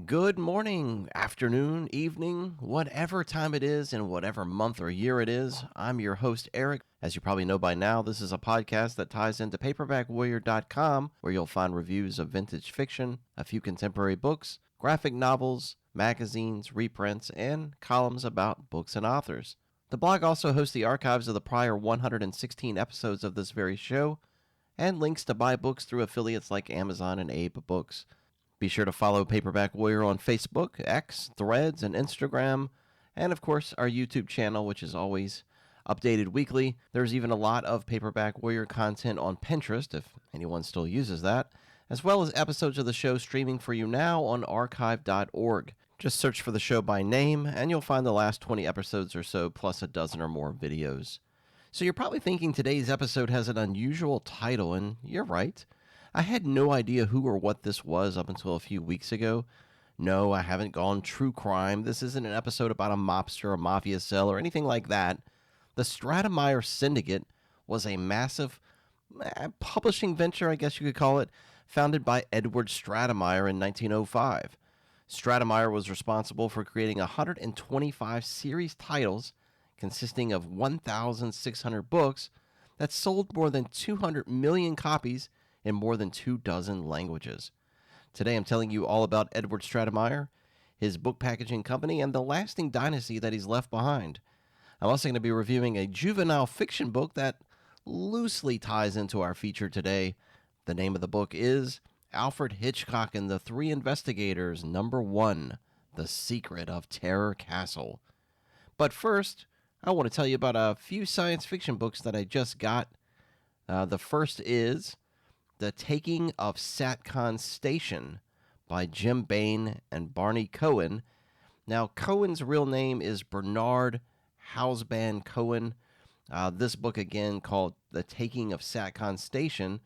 Good morning, afternoon, evening, whatever time it is and whatever month or year it is. I'm your host, Eric. As you probably know by now, this is a podcast that ties into paperbackwarrior.com, where you'll find reviews of vintage fiction, a few contemporary books, graphic novels, magazines, reprints, and columns about books and authors. The blog also hosts the archives of the prior 116 episodes of this very show, and links to buy books through affiliates like Amazon and Abe Books. Be sure to follow Paperback Warrior on Facebook, X, Threads, and Instagram, and of course our YouTube channel, which is always updated weekly. There's even a lot of Paperback Warrior content on Pinterest, if anyone still uses that, as well as episodes of the show streaming for you now on archive.org. Just search for the show by name, and you'll find the last 20 episodes or so, plus a dozen or more videos. So you're probably thinking today's episode has an unusual title, and you're right. I had no idea who or what this was up until a few weeks ago. No, I haven't gone true crime. This isn't an episode about a mobster, a mafia cell, or anything like that. The Stratemeyer Syndicate was a massive publishing venture, I guess you could call it, founded by Edward Stratemeyer in 1905. Stratemeyer was responsible for creating 125 series titles consisting of 1,600 books that sold more than 200 million copies in more than 24 languages. Today I'm telling you all about Edward Stratemeyer, his book packaging company, and the lasting dynasty that he's left behind. I'm also going to be reviewing a juvenile fiction book that loosely ties into our feature today. The name of the book is Alfred Hitchcock and the Three Investigators, #1, The Secret of Terror Castle. But first, I want to tell you about a few science fiction books that I just got. The first is The Taking of Satcon Station by Jim Bain and Barney Cohen. Now, Cohen's real name is Bernard Houseman Cohen. This book, again, called The Taking of Satcon Station,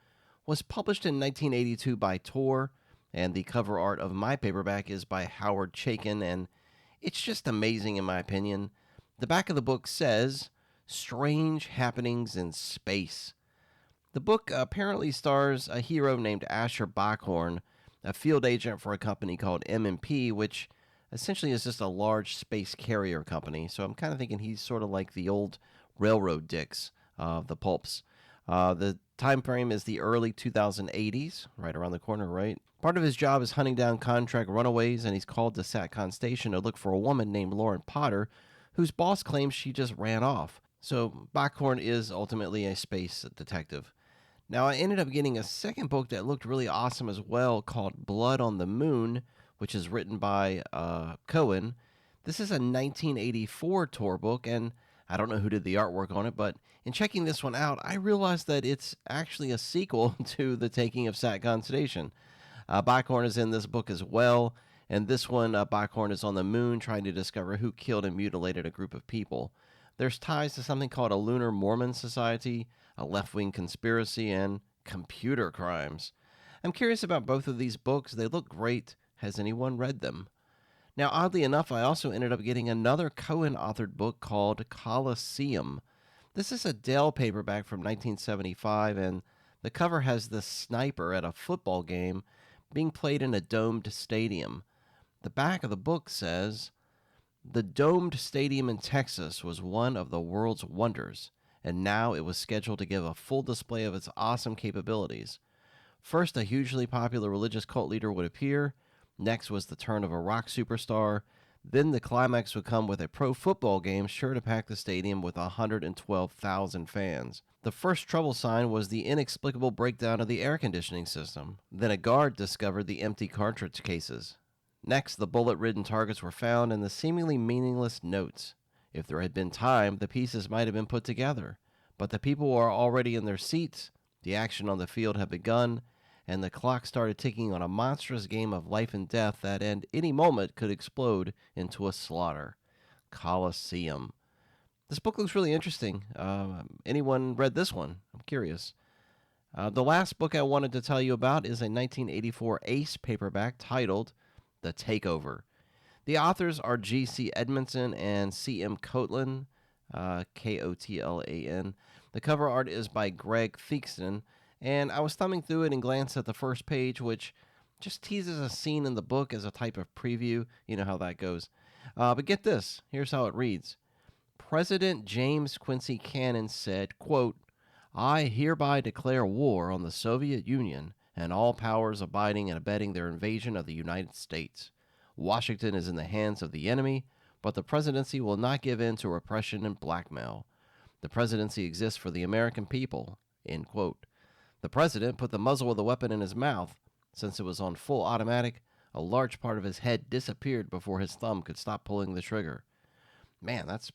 was published in 1982 by Tor, and the cover art of my paperback is by Howard Chaykin, and it's just amazing in my opinion. The back of the book says, Strange Happenings in Space. The book apparently stars a hero named Asher Backhorn, a field agent for a company called M&P, which essentially is just a large space carrier company. So I'm kind of thinking he's sort of like the old railroad dicks of the pulps. The time frame is the early 2080s, right around the corner, right? Part of his job is hunting down contract runaways, and he's called to Satcon Station to look for a woman named Lauren Potter, whose boss claims she just ran off. So Backhorn is ultimately a space detective. Now, I ended up getting a second book that looked really awesome as well, called Blood on the Moon, which is written by Cohen. This is a 1984 Tor book, and I don't know who did the artwork on it, but in checking this one out, I realized that it's actually a sequel to The Taking of Satcon Station. Backhorn is in this book as well, and this one, Backhorn is on the moon trying to discover who killed and mutilated a group of people. There's ties to something called a Lunar Mormon Society, a left-wing conspiracy, and computer crimes. I'm curious about both of these books. They look great. Has anyone read them? Now, oddly enough, I also ended up getting another Cohen-authored book called Colosseum. This is a Dell paperback from 1975, and the cover has the sniper at a football game being played in a domed stadium. The back of the book says, The domed stadium in Texas was one of the world's wonders, and now it was scheduled to give a full display of its awesome capabilities. First, a hugely popular religious cult leader would appear. Next was the turn of a rock superstar. Then the climax would come with a pro football game sure to pack the stadium with 112,000 fans. The first trouble sign was the inexplicable breakdown of the air conditioning system. Then a guard discovered the empty cartridge cases. Next, the bullet-ridden targets were found and the seemingly meaningless notes. If there had been time, the pieces might have been put together. But the people were already in their seats, the action on the field had begun, and the clock started ticking on a monstrous game of life and death that at any moment could explode into a slaughter. Colosseum. This book looks really interesting. Anyone read this one? I'm curious. The last book I wanted to tell you about is a 1984 Ace paperback titled The Takeover. The authors are G.C. Edmondson and C.M. Kotlan, Kotlan. The cover art is by Greg Theakston, and I was thumbing through it and glanced at the first page, which just teases a scene in the book as a type of preview. You know how that goes. But get this. Here's how it reads. President James Quincy Cannon said, quote, I hereby declare war on the Soviet Union and all powers abiding and abetting their invasion of the United States. Washington is in the hands of the enemy, but the presidency will not give in to repression and blackmail. The presidency exists for the American people, end quote. The president put the muzzle of the weapon in his mouth. Since it was on full automatic, a large part of his head disappeared before his thumb could stop pulling the trigger. Man, that's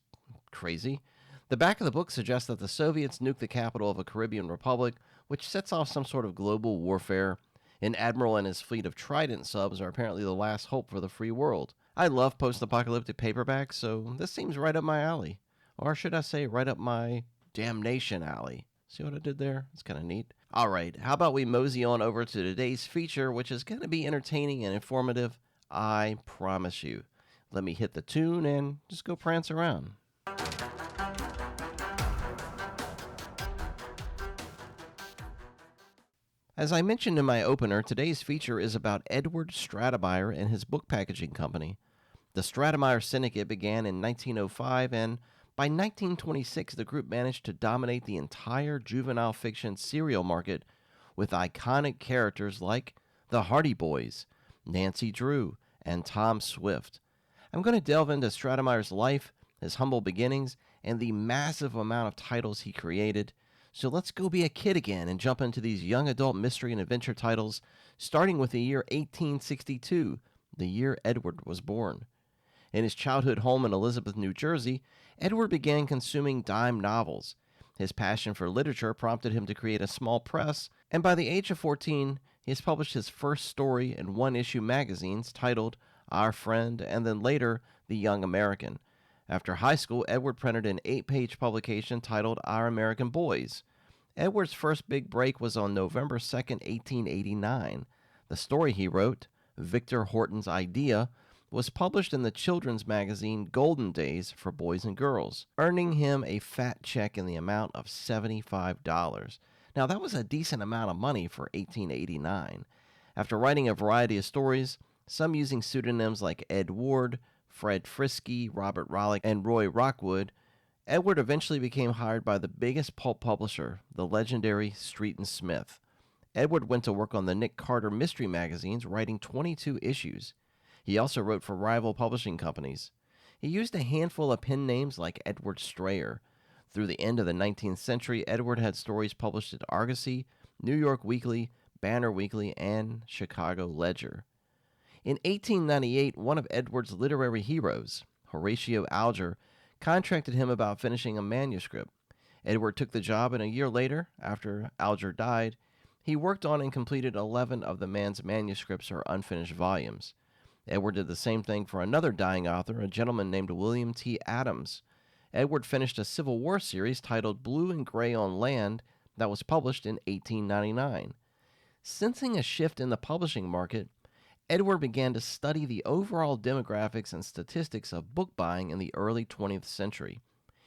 crazy. The back of the book suggests that the Soviets nuked the capital of a Caribbean republic, which sets off some sort of global warfare. An admiral and his fleet of Trident subs are apparently the last hope for the free world. I love post-apocalyptic paperbacks, so this seems right up my alley. Or should I say, right up my damnation alley. See what I did there? It's kind of neat. All right, how about we mosey on over to today's feature, which is going to be entertaining and informative. I promise you. Let me hit the tune and just go prance around. As I mentioned in my opener, today's feature is about Edward Stratemeyer and his book packaging company. The Stratemeyer Syndicate began in 1905, and by 1926, the group managed to dominate the entire juvenile fiction serial market with iconic characters like the Hardy Boys, Nancy Drew, and Tom Swift. I'm going to delve into Stratemeyer's life, his humble beginnings, and the massive amount of titles he created. So let's go be a kid again and jump into these young adult mystery and adventure titles, starting with the year 1862, the year Edward was born. In his childhood home in Elizabeth, New Jersey, Edward began consuming dime novels. His passion for literature prompted him to create a small press, and by the age of 14, he has published his first story in one-issue magazines titled Our Friend and then later The Young American. After high school, Edward printed an 8-page publication titled Our American Boys. Edward's first big break was on November 2, 1889. The story he wrote, Victor Horton's Idea, was published in the children's magazine Golden Days for Boys and Girls, earning him a fat check in the amount of $75. Now, that was a decent amount of money for 1889. After writing a variety of stories, some using pseudonyms like Ed Ward, Fred Frisky, Robert Rollick, and Roy Rockwood, Edward eventually became hired by the biggest pulp publisher, the legendary Street and Smith. Edward went to work on the Nick Carter mystery magazines, writing 22 issues. He also wrote for rival publishing companies. He used a handful of pen names like Edward Strayer. Through the end of the 19th century, Edward had stories published at Argosy, New York Weekly, Banner Weekly, and Chicago Ledger. In 1898, one of Edward's literary heroes, Horatio Alger, contracted him about finishing a manuscript. Edward took the job, and a year later, after Alger died, he worked on and completed 11 of the man's manuscripts or unfinished volumes. Edward did the same thing for another dying author, a gentleman named William T. Adams. Edward finished a Civil War series titled Blue and Gray on Land that was published in 1899. Sensing a shift in the publishing market, Edward began to study the overall demographics and statistics of book buying in the early 20th century.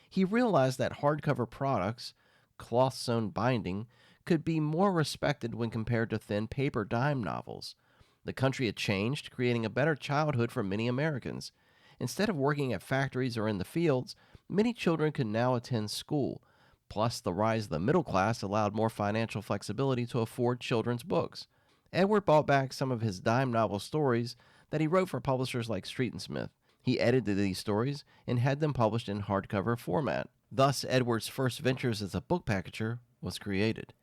He realized that hardcover products, cloth-sewn binding, could be more respected when compared to thin paper dime novels. The country had changed, creating a better childhood for many Americans. Instead of working at factories or in the fields, many children could now attend school. Plus, the rise of the middle class allowed more financial flexibility to afford children's books. Edward bought back some of his dime novel stories that he wrote for publishers like Street and Smith. He edited these stories and had them published in hardcover format. Thus, Edward's first ventures as a book packager was created.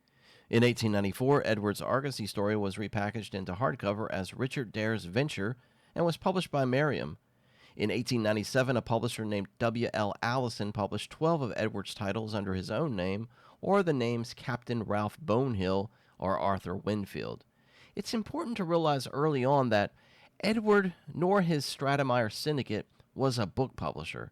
In 1894, Edward's Argosy story was repackaged into hardcover as Richard Dare's Venture and was published by Merriam. In 1897, a publisher named W. L. Allison published 12 of Edward's titles under his own name or the names Captain Ralph Bonehill or Arthur Winfield. It's important to realize early on that Edward nor his Stratemeyer Syndicate was a book publisher.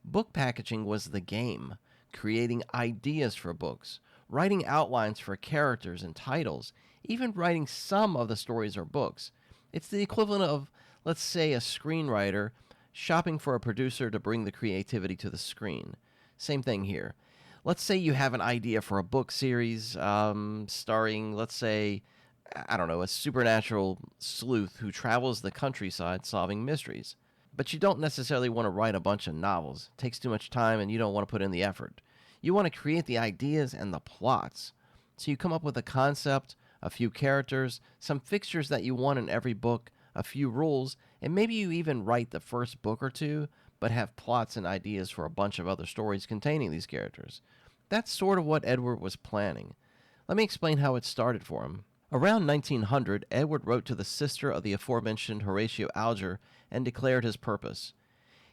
Book packaging was the game, creating ideas for books, writing outlines for characters and titles, even writing some of the stories or books. It's the equivalent of, let's say, a screenwriter shopping for a producer to bring the creativity to the screen. Same thing here. Let's say you have an idea for a book series starring, let's say, I don't know, a supernatural sleuth who travels the countryside solving mysteries. But you don't necessarily want to write a bunch of novels. It takes too much time and you don't want to put in the effort. You want to create the ideas and the plots. So you come up with a concept, a few characters, some fixtures that you want in every book, a few rules, and maybe you even write the first book or two, but have plots and ideas for a bunch of other stories containing these characters. That's sort of what Edward was planning. Let me explain how it started for him. Around 1900, Edward wrote to the sister of the aforementioned Horatio Alger and declared his purpose.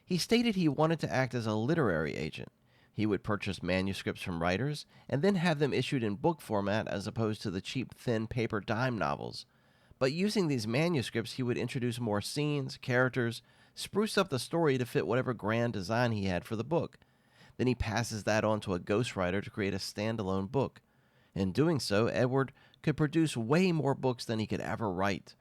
He stated he wanted to act as a literary agent. He would purchase manuscripts from writers and then have them issued in book format as opposed to the cheap, thin paper dime novels. But using these manuscripts, he would introduce more scenes, characters, spruce up the story to fit whatever grand design he had for the book. Then he passes that on to a ghostwriter to create a standalone book. In doing so, Edward could produce way more books than he could ever write.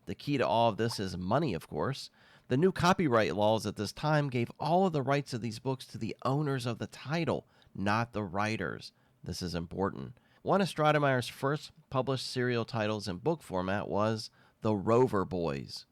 The key to all of this is money, of course. The new copyright laws at this time gave all of the rights of these books to the owners of the title, not the writers. This is important. One of Stratemeyer's first published serial titles in book format was The Rover Boys.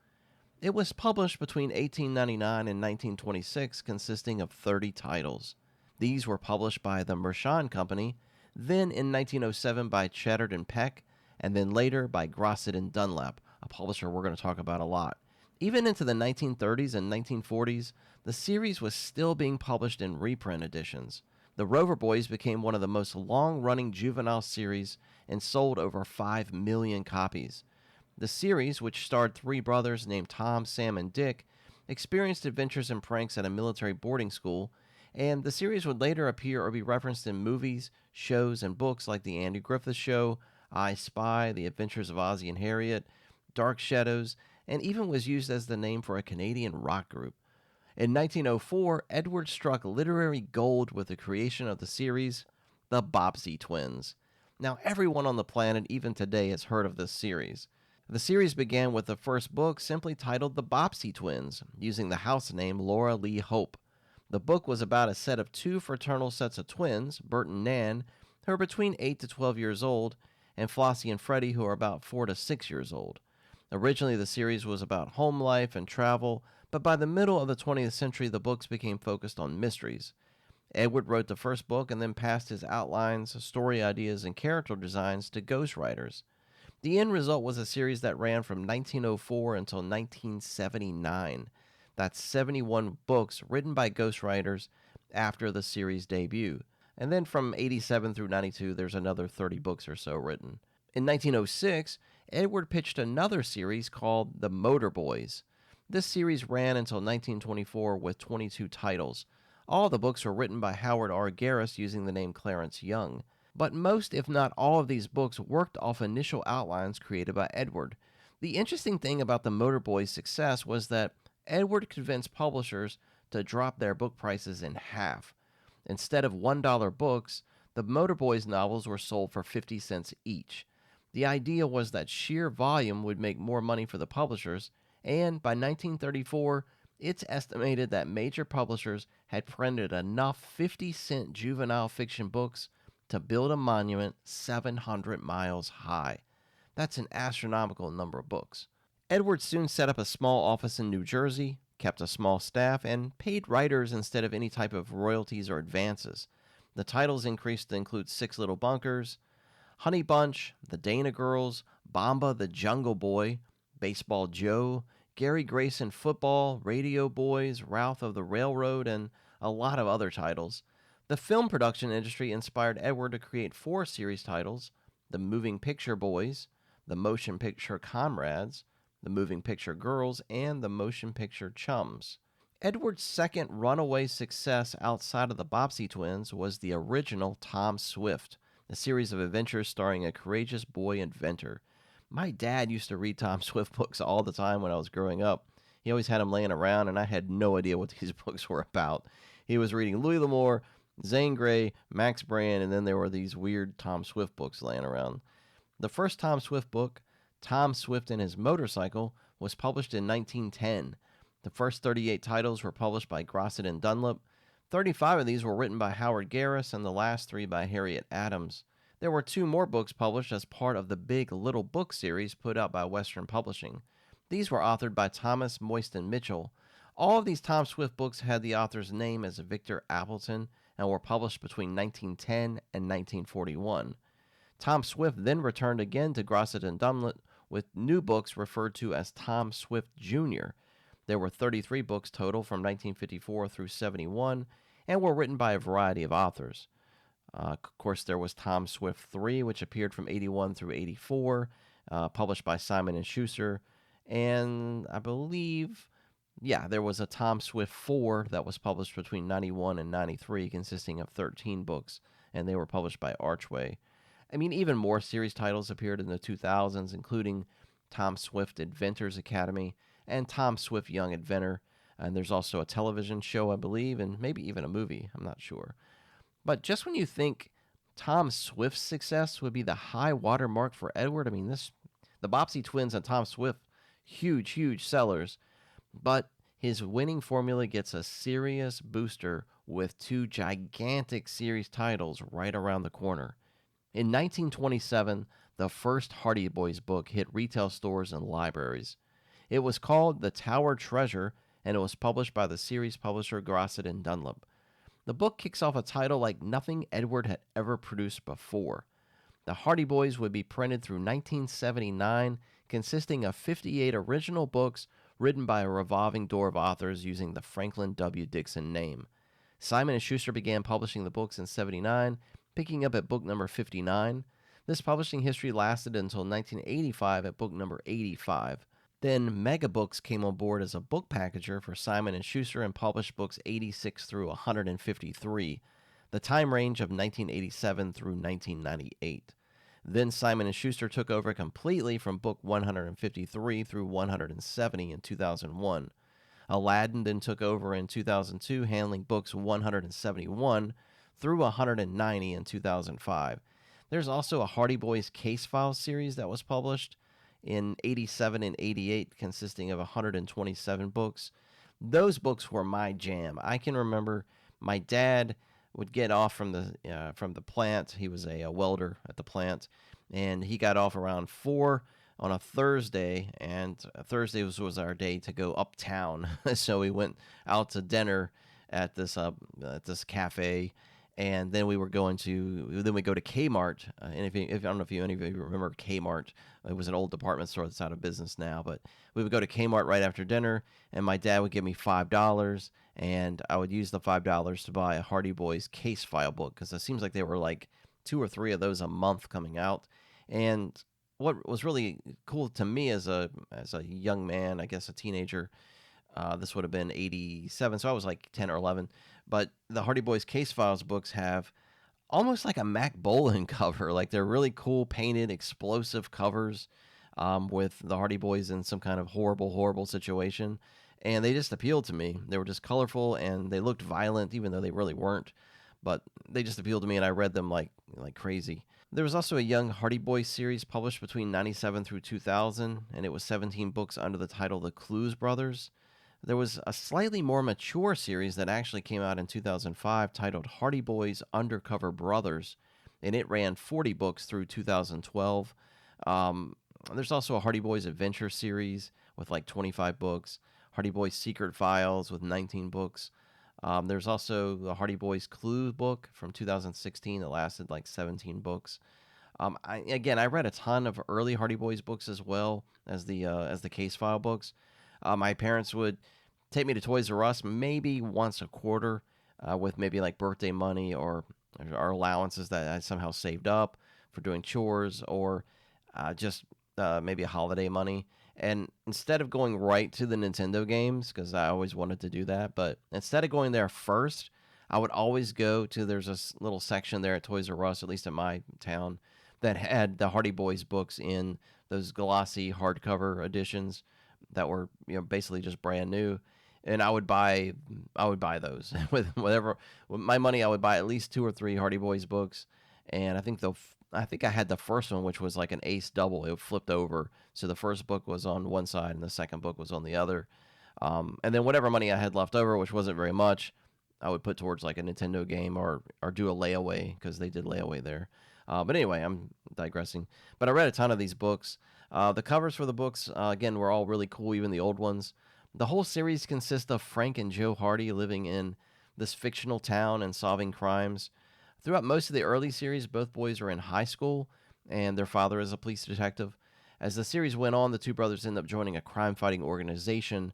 It was published between 1899 and 1926, consisting of 30 titles. These were published by the Mershon Company, then in 1907 by Cheddar and Peck, and then later by Grosset and Dunlap, a publisher we're going to talk about a lot. Even into the 1930s and 1940s, the series was still being published in reprint editions. The Rover Boys became one of the most long-running juvenile series and sold over 5 million copies. The series, which starred three brothers named Tom, Sam, and Dick, experienced adventures and pranks at a military boarding school, and the series would later appear or be referenced in movies, shows, and books like The Andy Griffith Show, I Spy, The Adventures of Ozzie and Harriet, Dark Shadows, and even was used as the name for a Canadian rock group. In 1904, Edward struck literary gold with the creation of the series, The Bobbsey Twins. Now, everyone on the planet, even today, has heard of this series. The series began with the first book simply titled The Bobbsey Twins, using the house name Laura Lee Hope. The book was about a set of two fraternal sets of twins, Bert and Nan, who are between 8 to 12 years old, and Flossie and Freddie, who are about 4 to 6 years old. Originally, the series was about home life and travel, but by the middle of the 20th century, the books became focused on mysteries. Edward wrote the first book and then passed his outlines, story ideas, and character designs to ghostwriters. The end result was a series that ran from 1904 until 1979. That's 71 books written by ghostwriters after the series' debut. And then from 87 through 92, there's another 30 books or so written. In 1906, Edward pitched another series called The Motor Boys. This series ran until 1924 with 22 titles. All the books were written by Howard R. Garris using the name Clarence Young. But most, if not all, of these books worked off initial outlines created by Edward. The interesting thing about the Motor Boys' success was that Edward convinced publishers to drop their book prices in half. Instead of $1 books, the Motor Boys novels were sold for 50 cents each. The idea was that sheer volume would make more money for the publishers, and by 1934, it's estimated that major publishers had printed enough 50-cent juvenile fiction books to build a monument 700 miles high. That's an astronomical number of books. Edward soon set up a small office in New Jersey, kept a small staff, and paid writers instead of any type of royalties or advances. The titles increased to include Six Little Bunkers, Honey Bunch, The Dana Girls, Bomba the Jungle Boy, Baseball Joe, Gary Grayson Football, Radio Boys, Ralph of the Railroad, and a lot of other titles. The film production industry inspired Edward to create 4 series titles: The Moving Picture Boys, The Motion Picture Comrades, The Moving Picture Girls, and The Motion Picture Chums. Edward's second runaway success outside of the Bobbsey Twins was the original Tom Swift, a series of adventures starring a courageous boy inventor. My dad used to read Tom Swift books all the time when I was growing up. He always had them laying around, and I had no idea what these books were about. He was reading Louis L'Amour, Zane Grey, Max Brand, and then there were these weird Tom Swift books laying around. The first Tom Swift book, Tom Swift and His Motorcycle, was published in 1910. The first 38 titles were published by Grosset and Dunlap. 35 of these were written by Howard Garris, and the last 3 by Harriet Adams. There were two more books published as part of the Big Little Book series put out by Western Publishing. These were authored by Thomas Moyston Mitchell. All of these Tom Swift books had the author's name as Victor Appleton and were published between 1910 and 1941. Tom Swift then returned again to Grosset and Dunlop with new books referred to as Tom Swift Jr. There were 33 books total from 1954 through 71 and were written by a variety of authors. Of course, there was Tom Swift 3, which appeared from 81 through 84, published by Simon & Schuster. And I believe, there was a Tom Swift 4 that was published between 91 and 93, consisting of 13 books, and they were published by Archway. I mean, even more series titles appeared in the 2000s, including Tom Swift Adventures Academy and Tom Swift Young Inventor. And there's also a television show, I believe, and maybe even a movie. I'm not sure. But just when you think Tom Swift's success would be the high watermark for Edward, I mean, the Bobbsey twins and Tom Swift, huge sellers. But his winning formula gets a serious booster with two gigantic series titles right around the corner. In 1927, the first Hardy Boys book hit retail stores and libraries. It was called The Tower Treasure, and it was published by the series publisher Grosset and Dunlop. The book kicks off a title like nothing Edward had ever produced before. The Hardy Boys would be printed through 1979, consisting of 58 original books written by a revolving door of authors using the Franklin W. Dixon name. Simon & Schuster began publishing the books in 79, picking up at book number 59. This publishing history lasted until 1985 at book number 85. Then Mega Books came on board as a book packager for Simon & Schuster and published books 86 through 153, the time range of 1987 through 1998. Then Simon & Schuster took over completely from book 153 through 170 in 2001. Aladdin then took over in 2002, handling books 171 through 190 in 2005. There's also a Hardy Boys Case Files series that was published in 87 and 88, consisting of 127 books. Those books were my jam. I can remember my dad would get off from the plant. He was a welder at the plant, and he got off around 4 on a Thursday, and Thursday was our day to go uptown. So we went out to dinner at this cafe, and then we go to Kmart. And if I don't know if any of you remember Kmart, it was an old department store that's out of business now. But we would go to Kmart right after dinner, and my dad would give me $5, and I would use the $5 to buy a Hardy Boys case file book, because it seems like there were like 2 or 3 of those a month coming out. And what was really cool to me as a young man, I guess a teenager, this would have been 87, so I was like 10 or 11. But the Hardy Boys Case Files books have almost like a Mac Bolan cover. Like, they're really cool, painted, explosive covers with the Hardy Boys in some kind of horrible situation. And they just appealed to me. They were just colorful, and they looked violent, even though they really weren't. But they just appealed to me, and I read them like crazy. There was also a Young Hardy Boys series published between 97 through 2000, and it was 17 books under the title The Clues Brothers. There was a slightly more mature series that actually came out in 2005 titled Hardy Boys Undercover Brothers, and it ran 40 books through 2012. There's also a Hardy Boys Adventure series with like 25 books, Hardy Boys Secret Files with 19 books. There's also the Hardy Boys Clue book from 2016 that lasted like 17 books. I read a ton of early Hardy Boys books as well as the case file books. My parents would take me to Toys R Us maybe once a quarter with maybe like birthday money or allowances that I somehow saved up for doing chores, or just maybe a holiday money. And instead of going right to the Nintendo games, because I always wanted to do that, but instead of going there first, I would always go to, there's a little section there at Toys R Us, at least in my town, that had the Hardy Boys books in those glossy hardcover editions that were, basically just brand new. And I would buy those with my money. I would buy at least 2 or 3 Hardy Boys books, and I think I had the first one, which was like an ace double. It flipped over, so the first book was on one side and the second book was on the other. And then whatever money I had left over, which wasn't very much, I would put towards like a Nintendo game or do a layaway, because they did layaway there. But anyway, I'm digressing. But I read a ton of these books. The covers for the books, again, were all really cool, even the old ones. The whole series consists of Frank and Joe Hardy living in this fictional town and solving crimes. Throughout most of the early series, both boys are in high school, and their father is a police detective. As the series went on, the two brothers end up joining a crime fighting organization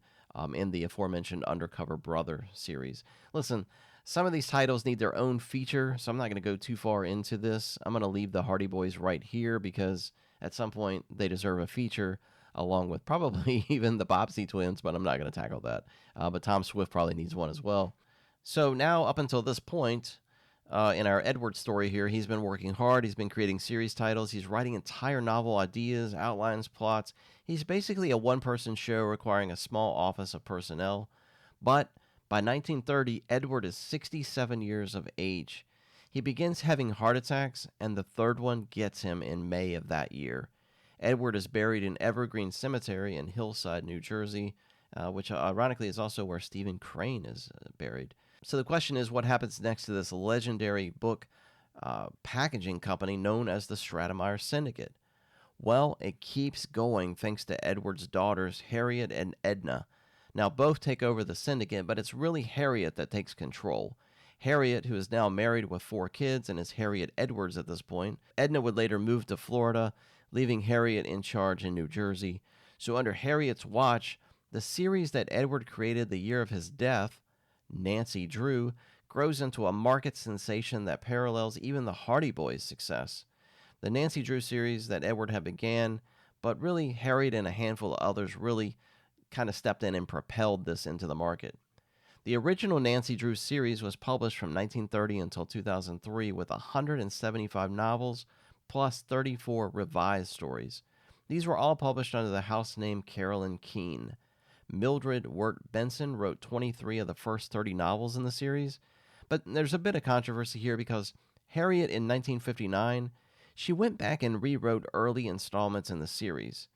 in the aforementioned Undercover Brother series. Listen, some of these titles need their own feature, so I'm not going to go too far into this. I'm going to leave the Hardy Boys right here because at some point they deserve a feature, along with probably even the Bobbsey twins, but I'm not going to tackle that. But Tom Swift probably needs one as well. So now, up until this point, in our Edward story here, he's been working hard. He's been creating series titles. He's writing entire novel ideas, outlines, plots. He's basically a one person show requiring a small office of personnel. But by 1930, Edward is 67 years of age. He begins having heart attacks, and the third one gets him in May of that year. Edward is buried in Evergreen Cemetery in Hillside, New Jersey, which ironically is also where Stephen Crane is buried. So the question is, what happens next to this legendary book packaging company known as the Stratemeyer Syndicate? Well, it keeps going thanks to Edward's daughters, Harriet and Edna. Now, both take over the syndicate, but it's really Harriet that takes control. Harriet, who is now married with 4 kids and is Harriet Edwards at this point. Edna would later move to Florida, leaving Harriet in charge in New Jersey. So, under Harriet's watch, the series that Edward created the year of his death, Nancy Drew, grows into a market sensation that parallels even the Hardy Boys' success. The Nancy Drew series that Edward had began, but really Harriet and a handful of others really kind of stepped in and propelled this into the market. The original Nancy Drew series was published from 1930 until 2003 with 175 novels plus 34 revised stories. These were all published under the house name Carolyn Keene. Mildred Wirt Benson wrote 23 of the first 30 novels in the series, but there's a bit of controversy here because Harriet in 1959, she went back and rewrote early installments in the series.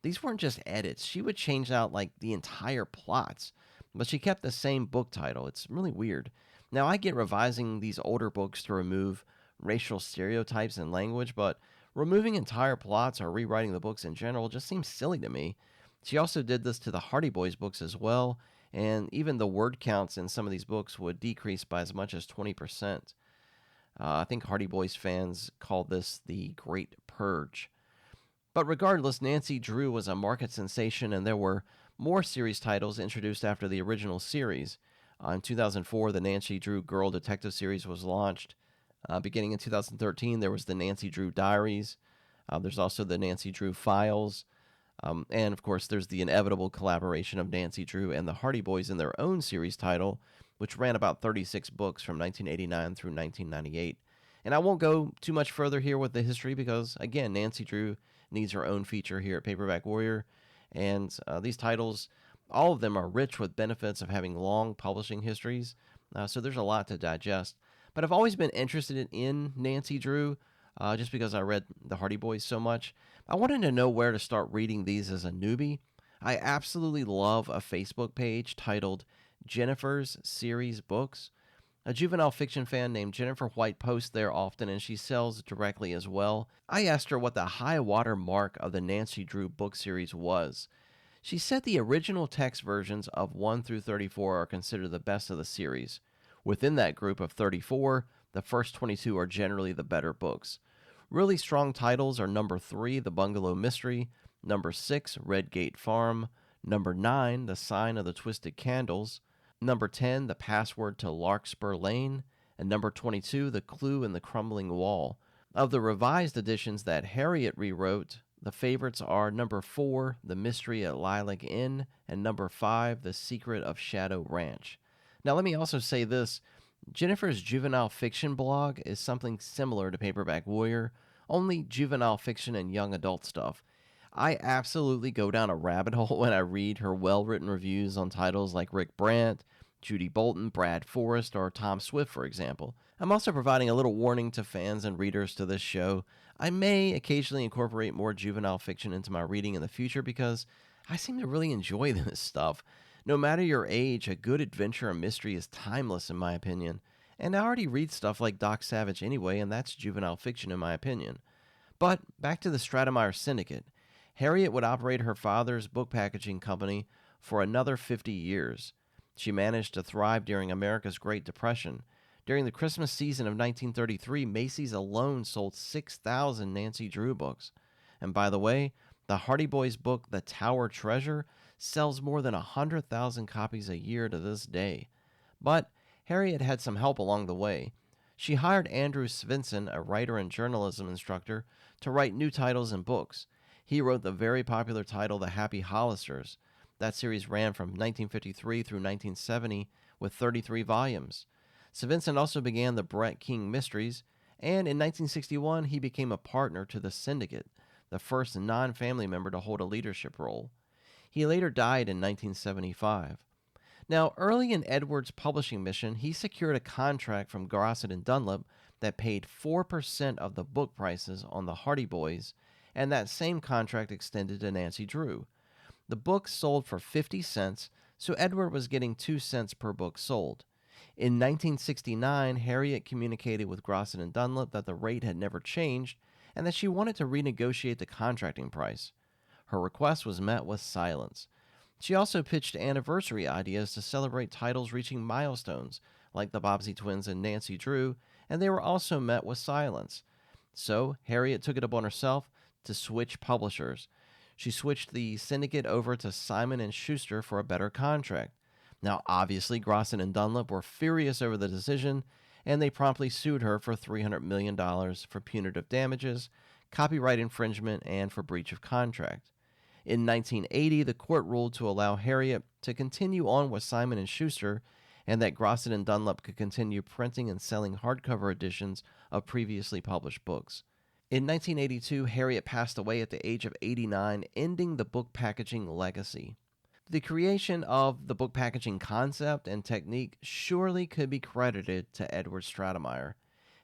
These weren't just edits. She would change out like the entire plots, but she kept the same book title. It's really weird. Now, I get revising these older books to remove racial stereotypes and language, but removing entire plots or rewriting the books in general just seems silly to me. She also did this to the Hardy Boys books as well, and even the word counts in some of these books would decrease by as much as 20%. I think Hardy Boys fans call this the Great Purge. But regardless, Nancy Drew was a market sensation, and there were more series titles introduced after the original series. In 2004, the Nancy Drew Girl Detective series was launched. Beginning in 2013, there was the Nancy Drew Diaries. There's also the Nancy Drew Files. And, of course, there's the inevitable collaboration of Nancy Drew and the Hardy Boys in their own series title, which ran about 36 books from 1989 through 1998. And I won't go too much further here with the history because, again, Nancy Drew needs her own feature here at Paperback Warrior. And these titles, all of them are rich with benefits of having long publishing histories. So there's a lot to digest. But I've always been interested in Nancy Drew just because I read the Hardy Boys so much. I wanted to know where to start reading these as a newbie. I absolutely love a Facebook page titled Jennifer's Series Books. A juvenile fiction fan named Jennifer White posts there often, and she sells directly as well. I asked her what the high water mark of the Nancy Drew book series was. She said the original text versions of 1 through 34 are considered the best of the series. Within that group of 34, the first 22 are generally the better books. Really strong titles are number 3, The Bungalow Mystery, number 6, Redgate Farm, number 9, The Sign of the Twisted Candles, number 10, The Password to Larkspur Lane, and number 22, The Clue in the Crumbling Wall. Of the revised editions that Harriet rewrote, the favorites are number 4, The Mystery at Lilac Inn, and number 5, The Secret of Shadow Ranch. Now let me also say this. Jennifer's juvenile fiction blog is something similar to Paperback Warrior, only juvenile fiction and young adult stuff. I absolutely go down a rabbit hole when I read her well-written reviews on titles like Rick Brandt, Judy Bolton, Brad Forrest, or Tom Swift, for example. I'm also providing a little warning to fans and readers to this show. I may occasionally incorporate more juvenile fiction into my reading in the future because I seem to really enjoy this stuff. No matter your age, a good adventure or mystery is timeless in my opinion. And I already read stuff like Doc Savage anyway, and that's juvenile fiction in my opinion. But back to the Stratemeyer Syndicate. Harriet would operate her father's book packaging company for another 50 years. She managed to thrive during America's Great Depression. During the Christmas season of 1933, Macy's alone sold 6,000 Nancy Drew books. And by the way, the Hardy Boys book, The Tower Treasure, sells more than 100,000 copies a year to this day. But Harriet had some help along the way. She hired Andrew Svensson, a writer and journalism instructor, to write new titles and books. He wrote the very popular title The Happy Hollisters. That series ran from 1953 through 1970 with 33 volumes. Svensson also began the Brett King Mysteries, and in 1961 he became a partner to the Syndicate, the first non-family member to hold a leadership role. He later died in 1975. Now, early in Edward's publishing mission, he secured a contract from Grosset and Dunlop that paid 4% of the book prices on the Hardy Boys, and that same contract extended to Nancy Drew. The books sold for 50 cents, so Edward was getting 2 cents per book sold. In 1969, Harriet communicated with Grosset and Dunlop that the rate had never changed and that she wanted to renegotiate the contracting price. Her request was met with silence. She also pitched anniversary ideas to celebrate titles reaching milestones, like the Bobbsey Twins and Nancy Drew, and they were also met with silence. So Harriet took it upon herself to switch publishers. She switched the Syndicate over to Simon & Schuster for a better contract. Now, obviously, Grosset and Dunlop were furious over the decision, and they promptly sued her for $300 million for punitive damages, copyright infringement, and for breach of contract. In 1980, the court ruled to allow Harriet to continue on with Simon & Schuster and that Grosset and Dunlop could continue printing and selling hardcover editions of previously published books. In 1982, Harriet passed away at the age of 89, ending the book packaging legacy. The creation of the book packaging concept and technique surely could be credited to Edward Stratemeyer.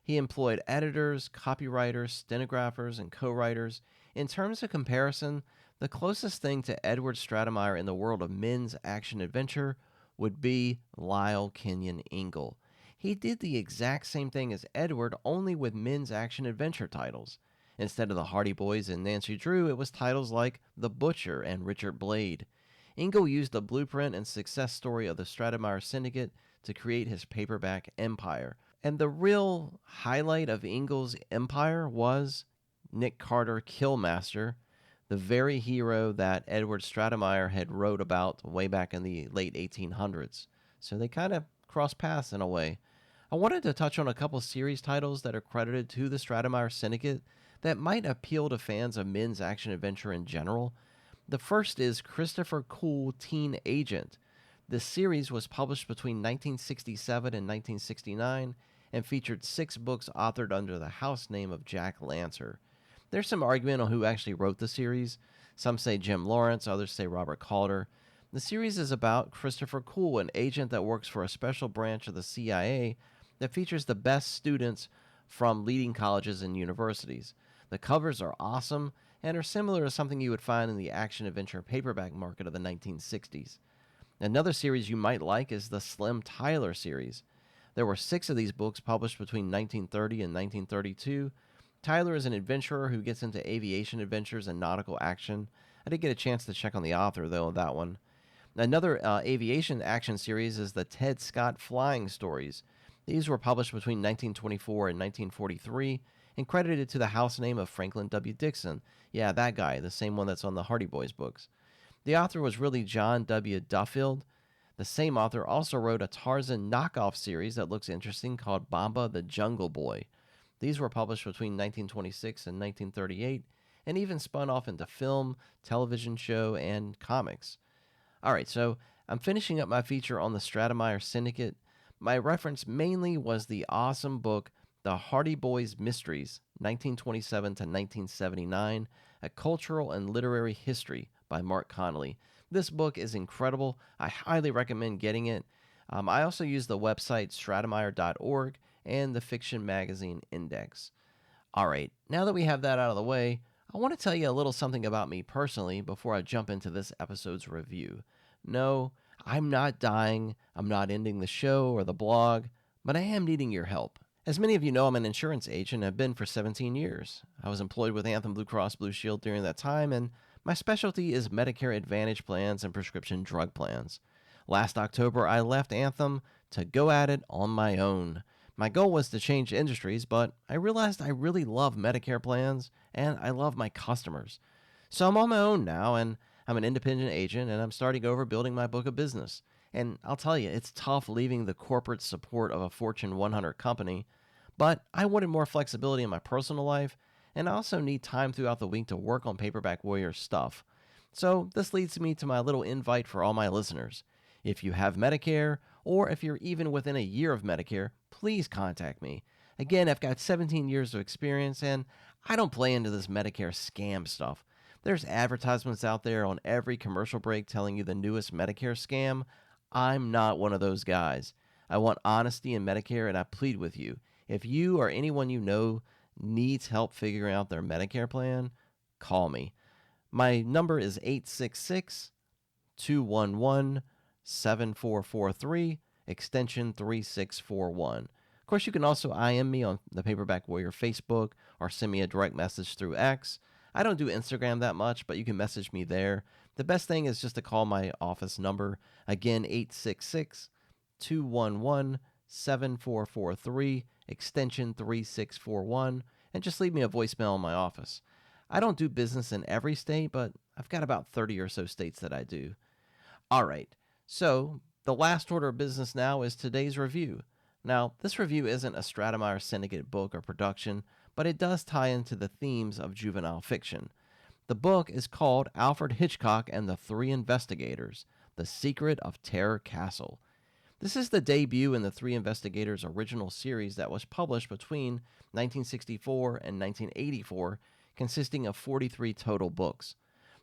He employed editors, copywriters, stenographers, and co-writers. In terms of comparison, the closest thing to Edward Stratemeyer in the world of men's action-adventure would be Lyle Kenyon Ingle. He did the exact same thing as Edward, only with men's action-adventure titles. Instead of the Hardy Boys and Nancy Drew, it was titles like The Butcher and Richard Blade. Ingle used the blueprint and success story of the Stratemeyer Syndicate to create his paperback empire. And the real highlight of Ingle's empire was Nick Carter Killmaster, the very hero that Edward Stratemeyer had wrote about way back in the late 1800s. So they kind of cross paths in a way. I wanted to touch on a couple series titles that are credited to the Stratemeyer Syndicate that might appeal to fans of men's action-adventure in general. The first is Christopher Cool Teen Agent. This series was published between 1967 and 1969 and featured 6 books authored under the house name of Jack Lancer. There's some argument on who actually wrote the series. Some say Jim Lawrence, others say Robert Calder. The series is about Christopher Cool, an agent that works for a special branch of the CIA that features the best students from leading colleges and universities. The covers are awesome and are similar to something you would find in the action-adventure paperback market of the 1960s. Another series you might like is the Slim Tyler series. There were 6 of these books published between 1930 and 1932. Tyler is an adventurer who gets into aviation adventures and nautical action. I didn't get a chance to check on the author, though, of that one. Another aviation action series is the Ted Scott Flying Stories. These were published between 1924 and 1943 and credited to the house name of Franklin W. Dixon. Yeah, that guy, the same one that's on the Hardy Boys books. The author was really John W. Duffield. The same author also wrote a Tarzan knockoff series that looks interesting called Bamba the Jungle Boy. These were published between 1926 and 1938 and even spun off into film, television show, and comics. All right, so I'm finishing up my feature on the Stratemeyer Syndicate. My reference mainly was the awesome book, The Hardy Boys Mysteries, 1927 to 1979, A Cultural and Literary History by Mark Connolly. This book is incredible. I highly recommend getting it. I also use the website stratemeyer.org and the Fiction Magazine Index. All right, now that we have that out of the way, I want to tell you a little something about me personally before I jump into this episode's review. No, I'm not dying. I'm not ending the show or the blog, but I am needing your help. As many of you know, I'm an insurance agent and have been for 17 years. I was employed with Anthem Blue Cross Blue Shield during that time, and my specialty is Medicare Advantage plans and prescription drug plans. Last October, I left Anthem to go at it on my own. My goal was to change industries, but I realized I really love Medicare plans and I love my customers. So I'm on my own now, and I'm an independent agent, and I'm starting over building my book of business. And I'll tell you, it's tough leaving the corporate support of a Fortune 100 company, but I wanted more flexibility in my personal life, and I also need time throughout the week to work on Paperback Warrior stuff. So this leads me to my little invite for all my listeners. If you have Medicare, or if you're even within a year of Medicare, please contact me. Again, I've got 17 years of experience, and I don't play into this Medicare scam stuff. There's advertisements out there on every commercial break telling you the newest Medicare scam. I'm not one of those guys. I want honesty in Medicare, and I plead with you. If you or anyone you know needs help figuring out their Medicare plan, call me. My number is 866 211 7443, extension 3641. Of course, you can also IM me on the Paperback Warrior Facebook or send me a direct message through X. I don't do Instagram that much, but you can message me there. The best thing is just to call my office number. Again, 866 211 7443, extension 3641, and just leave me a voicemail in my office. I don't do business in every state, but I've got about 30 or so states that I do. All right, so the last order of business now is today's review. Now, this review isn't a Stratemeyer Syndicate book or production, but it does tie into the themes of juvenile fiction. The book is called Alfred Hitchcock and the Three Investigators: The Secret of Terror Castle. This is the debut in the Three Investigators original series that was published between 1964 and 1984, consisting of 43 total books.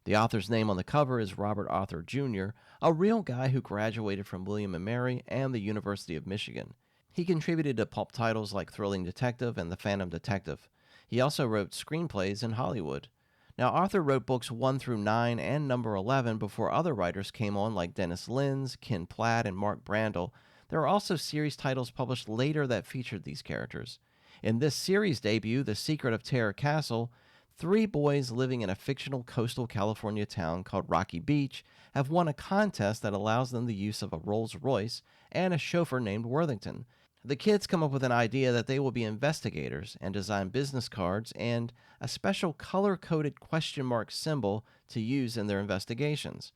The author's name on the cover is Robert Arthur Jr., a real guy who graduated from William & Mary and the University of Michigan. He contributed to pulp titles like Thrilling Detective and The Phantom Detective. He also wrote screenplays in Hollywood. Now, Arthur wrote books 1 through 9 and number 11 before other writers came on like Dennis Lenz, Ken Platt, and Mark Brandel. There are also series titles published later that featured these characters. In this series debut, The Secret of Terror Castle, 3 boys living in a fictional coastal California town called Rocky Beach have won a contest that allows them the use of a Rolls Royce and a chauffeur named Worthington. The kids come up with an idea that they will be investigators and design business cards and a special color-coded question mark symbol to use in their investigations.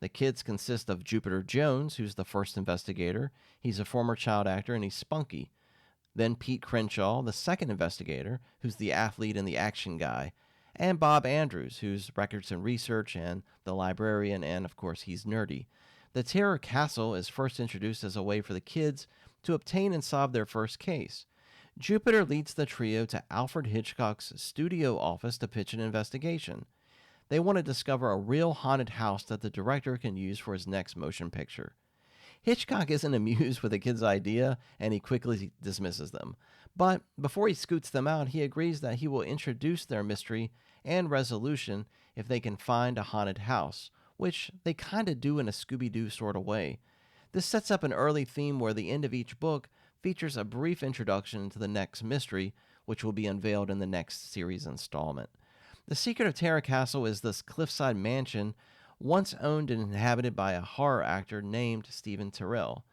The kids consist of Jupiter Jones, who's the first investigator. He's a former child actor and he's spunky. Then Pete Crenshaw, the second investigator, who's the athlete and the action guy. And Bob Andrews, who's records and research and the librarian, and of course he's nerdy. The Terror Castle is first introduced as a way for the kids to obtain and solve their first case. Jupiter leads the trio to Alfred Hitchcock's studio office to pitch an investigation. They want to discover a real haunted house that the director can use for his next motion picture. Hitchcock isn't amused with the kids' idea, and he quickly dismisses them. But before he scoots them out, he agrees that he will introduce their mystery and resolution if they can find a haunted house, which they kind of do in a Scooby-Doo sort of way. This sets up an early theme where the end of each book features a brief introduction to the next mystery, which will be unveiled in the next series installment. The Secret of Terror Castle is this cliffside mansion once owned and inhabited by a horror actor named Stephen Terrell.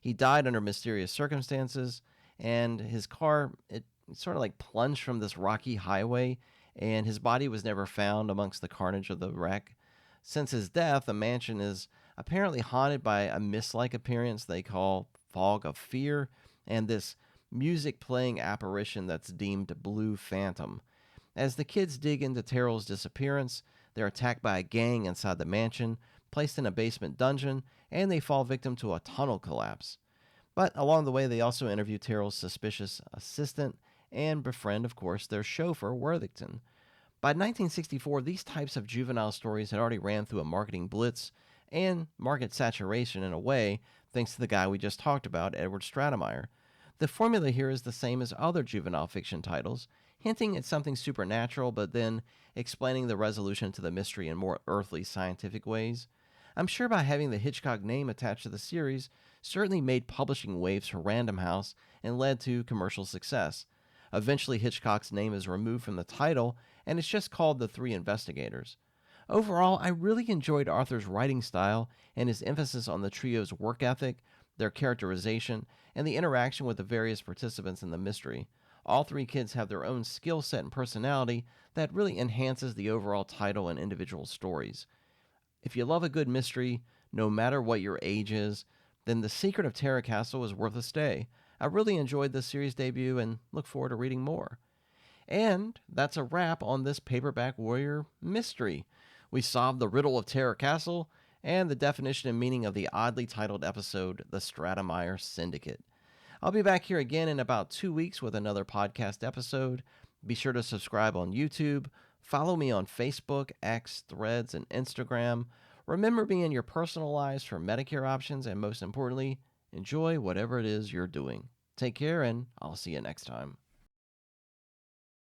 He died under mysterious circumstances, and his car, it sort of like plunged from this rocky highway, and his body was never found amongst the carnage of the wreck. Since his death, the mansion is apparently haunted by a mist-like appearance they call Fog of Fear, and this music-playing apparition that's deemed Blue Phantom. As the kids dig into Terrell's disappearance, they're attacked by a gang inside the mansion, placed in a basement dungeon, and they fall victim to a tunnel collapse. But along the way, they also interview Terrell's suspicious assistant and befriend, of course, their chauffeur, Worthington. By 1964, these types of juvenile stories had already ran through a marketing blitz and market saturation in a way, thanks to the guy we just talked about, Edward Stratemeyer. The formula here is the same as other juvenile fiction titles, hinting at something supernatural, but then explaining the resolution to the mystery in more earthly scientific ways. I'm sure by having the Hitchcock name attached to the series certainly made publishing waves for Random House and led to commercial success. Eventually, Hitchcock's name is removed from the title and it's just called The Three Investigators. Overall, I really enjoyed Arthur's writing style and his emphasis on the trio's work ethic, their characterization, and the interaction with the various participants in the mystery. All three kids have their own skill set and personality that really enhances the overall title and individual stories. If you love a good mystery, no matter what your age is, then The Secret of Terror Castle is worth a stay. I really enjoyed this series debut and look forward to reading more. And that's a wrap on this Paperback Warrior mystery. We solved the riddle of Terror Castle and the definition and meaning of the oddly titled episode, The Stratemeyer Syndicate. I'll be back here again in about 2 weeks with another podcast episode. Be sure to subscribe on YouTube, follow me on Facebook, X, Threads, and Instagram. Remember me in your personal lives for Medicare options, and most importantly, enjoy whatever it is you're doing. Take care, and I'll see you next time.